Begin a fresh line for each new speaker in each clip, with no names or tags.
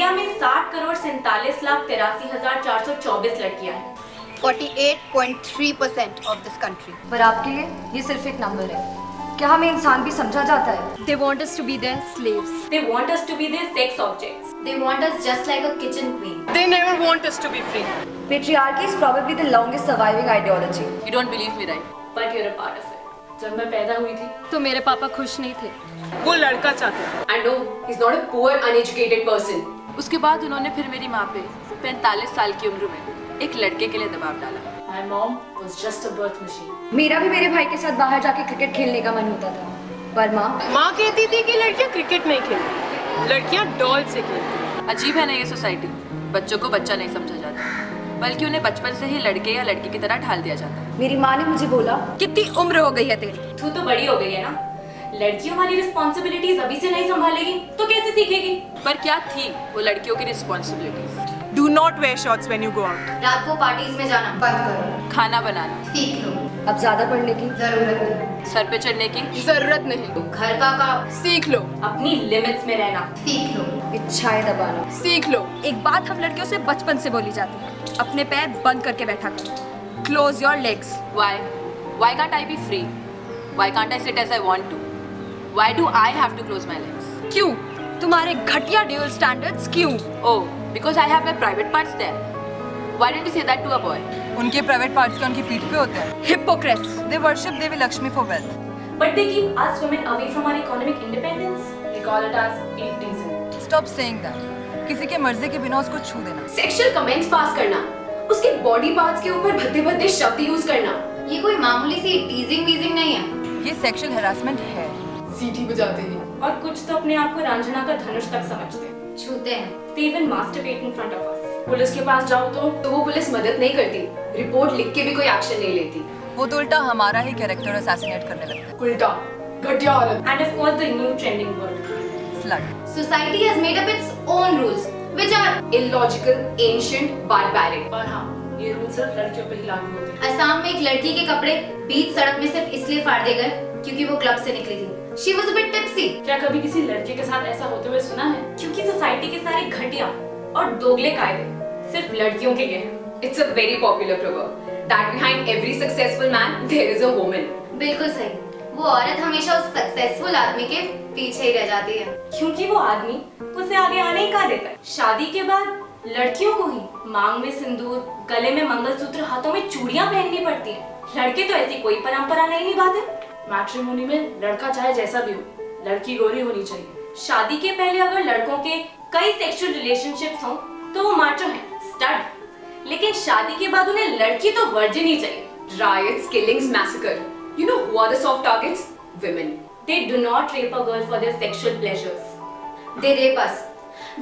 दुनिया में 60 करोड़ 47,83,424 लड़कियां हैं।
48.3% of this country.
पर आपके लिए ये सिर्फ एक नंबर है। क्या हमें इंसान भी समझा जाता है?
They want us to be their slaves.
They want us to be their sex objects.
They want us just like a kitchen queen.
They never want us to be free.
Patriarchy is probably the longest surviving ideology.
You don't believe me, right?
But you're a part of it. जब मैं पैदा हुई थी
तो मेरे पापा खुश नहीं थे।
वो लड़का चाहता है।
And no, he's not a poor, uneducated person.
उसके बाद उन्होंने फिर मेरी माँ पे 45 साल की उम्र में एक लड़के के लिए दबाव डाला।
My mom was just a birth machine.
मेरा भी मेरे भाई के साथ बाहर जाके क्रिकेट खेलने का मन होता था, पर माँ
कहती थी कि लड़कियाँ क्रिकेट नहीं खेलती, लड़कियाँ डॉल से खेलती।
अजीब है ना ये सोसाइटी। बच्चों को बच्चा नहीं समझा जाता, बल्कि उन्हें बचपन से ही लड़के या लड़की की तरह ढाल दिया जाता है।
मेरी माँ ने मुझे बोला,
कितनी उम्र हो गई है तेरी?
तू तो बड़ी हो गई है ना, लड़कियों वाली रिस्पॉन्सिबिलिटीज अभी से नहीं संभालेगी तो कैसे सीखेगी?
पर क्या थी वो लड़कियों की responsibilities?
Do not wear shorts when you go out.
रात को पार्टीज में जाना बंद करो।
खाना बनाना
सीख लो।
अब ज्यादा पढ़ने की
जरूरत नहीं।
सर पे चढ़ने की
जरूरत नहीं।
घर का काम
सीख लो।
अपनी लिमिट्स में रहना
सीख लो।
इच्छाएं दबाना
सीख लो। एक बात हम लड़कियों से बचपन से बोली जाती है, अपने पैर बंद करके बैठा करो। Close your legs.
Why can't I be free? Why can't I sit as I want to? Why do I have to close my legs?
क्यों? तुम्हारे घटिया ड्यूल स्टैंडर्ड्स क्यों?
Oh, because I have my private parts there. Why didn't you say that to a boy?
उनके private parts क्या उनकी पीठ पे होते हैं?
Hypocrites.
They worship Devi Lakshmi for wealth.
But they keep us women away from our economic independence. They call it as elitism.
Stop saying that. किसी के मर्जी के बिना उसको छू देना।
Sexual comments पास करना, उसके बॉडी पार्ट्स के ऊपर भद्दे-भद्दे शब्द यूज करना,
ये कोई मामूली सी टीजिंग वीजिंग नहीं है।
ये सेक्सुअल हैरासमेंट है।
सीटी बजाते हैं
और कुछ तो अपने आप को रंजना का धनुष तक समझते हैं।
छूते हैं।
They even masturbate in front of us.
Police के पास जाओ तो वो पुलिस मदद नहीं करती, रिपोर्ट लिख के भी कोई एक्शन नहीं लेती।
वो तो उल्टा हमारा ही कैरेक्टर असैसिनेट करने लगता है।
उल्टा घटिया औरत।
And of course the new trending word.
Slut.
Society has made up its own rules, which are
Illogical, ancient, barbaric.
और हाँ, ये रूल सिर्फ लड़कियों पे ही लागू होते हैं।
असम में एक लड़की के कपड़े बीच सड़क में सिर्फ इसलिए फाड़ दिए गए क्योंकि वो क्लब से निकली थी। She was a bit tipsy.
क्या कभी किसी लड़के के साथ ऐसा होते हुए सुना है? क्योंकि सोसाइटी के सारे घटिया और दोगले कायदे सिर्फ लड़कियों के लिए हैं।
It's a very popular proverb that behind every successful man there is a woman.
बिल्कुल सही। वो औरत हमेशा उस सक्सेसफुल आदमी के पीछे ही रह जाती है।
क्योंकि वो आदमी उसे आगे आने ही कहाँ देता है। शादी के बाद लड़कियों को ही मांग में सिंदूर, गले में मंगलसूत्र, हाथों में चूड़ियां पहननी पड़ती हैं। लड़के तो ऐसी कोई परंपरा नहीं निभाते। मैट्रिमोनी में लड़का चाहे जैसा भी हो, लड़की गोरी होनी चाहिए। शादी के पहले अगर लड़कों के कई सेक्सुअल रिलेशनशिप्स हों तो वो माचो हैं, स्टड। लेकिन शादी के बाद उन्हें लड़की तो वर्जिन ही चाहिए।
Riots, killings, massacre. You know who are the soft targets? Women.
They do not rape a girl for their sexual pleasures.
They rape us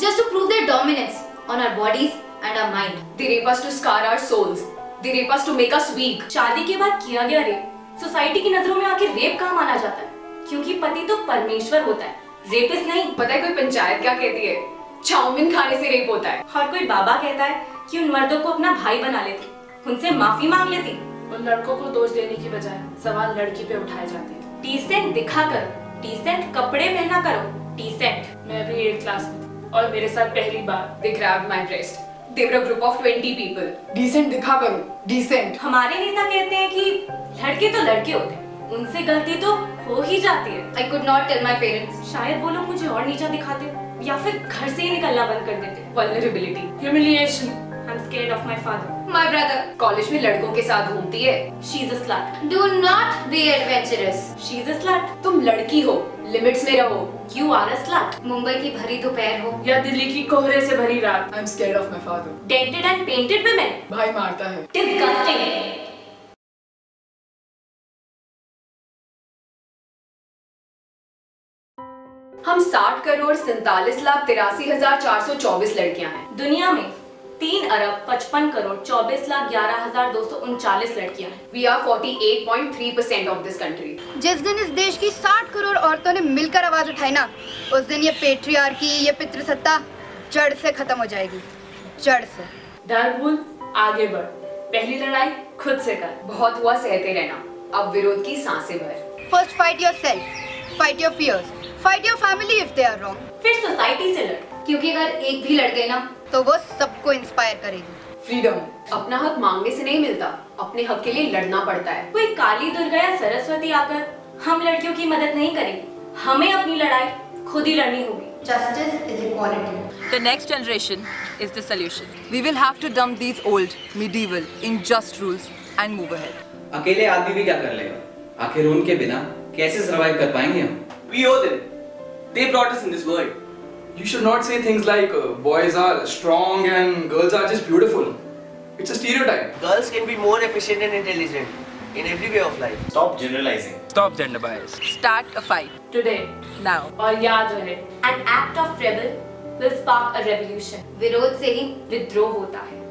just to prove their dominance on our bodies and our mind.
They rape us to scar our souls. They rape us to make us weak.
शादी के बाद किया गया rape society की नजरों में आखिर rape कहाँ माना जाता है? क्योंकि पति तो परमेश्वर होता है, रेपिस्ट नहीं।
पता है कोई पंचायत क्या कहती है? चाउमीन खाने से रेप होता है।
और कोई बाबा कहता है कि उन मर्दों को अपना भाई बना लेती, उनसे माफी मांग लेती।
उन लड़कों को दोष देने की बजाय सवाल लड़की पे उठाए जाते हैं।
डिसेंट दिखा करो, डिसेंट कपड़े पहना करो, डिसेंट।
मैं भी 8th क्लास में थी और मेरे साथ पहली बार
They grabbed my breast. They were a group of 20 people. Decent दिखा करो, decent.
हमारे नेता कहते हैं कि लड़के तो लड़के होते हैं, उनसे गलती तो हो ही जाती है।
I could not tell my parents.
शायद वो लोग मुझे और नीचा दिखाते या फिर घर से ही निकलना बंद कर देते।
Vulnerability.
humiliation.
I'm scared of my father.
My brother.
College में लड़कों के साथ घूमती है।
She's a slut.
Do not be adventurous.
She's a slut.
तुम लड़की हो, लिमिट्स में रहो।
You are a slut.
Mumbai की भरी दोपहर हो
या दिल्ली की कोहरे से भरी रात।
I'm scared of my father.
Dented and painted women.
भाई मारता है।
Disgusting.
हम 60 करोड़ 47,83,424 लड़कियां हैं।
दुनिया में 3,55,24,11,239 लड़कियां हैं।
We are 48.3% of this country.
जिस दिन इस देश की 60 करोड़ औरतों ने मिलकर आवाज उठाई ना, उस दिन ये पेट्रियार्की, ये पितृसत्ता जड़ से खत्म हो जाएगी, जड़ से।
डर भूल, आगे बढ़। पहली लड़ाई खुद से कर।
बहुत हुआ सहते रहना, अब विरोध की सांसें भर।
First fight yourself, fight your fears, fight your family if they are wrong.
फिर सोसाइटी से लड़,
क्योंकि अगर एक भी लड़ गई ना
तो वो सबको इंस्पायर करेगी।
फ्रीडम अपना हक मांगने से नहीं मिलता, अपने हक के लिए लड़ना पड़ता है।
कोई काली दुर्गा या सरस्वती आकर हम लड़कियों की मदद नहीं करेगी, हमें अपनी लड़ाई खुद ही लड़नी होगी।
Justice is equality.
The next generation is the solution.
We will have to dump these old, medieval, unjust rules and move ahead.
अकेले आदमी भी क्या कर लेगा? आखिर उनके बिना कैसे सरवाइव कर पाएंगे हम?
We owe them. They brought us in this world.
You should not say things like boys are strong and girls are just beautiful. It's a stereotype.
Girls can be more efficient and intelligent in every way of life.
Stop generalizing.
Stop gender bias.
Start a fight.
Today,
Now.
और याद रहे, an act of rebel will spark a revolution.
विरोध से ही
विद्रोह होता है।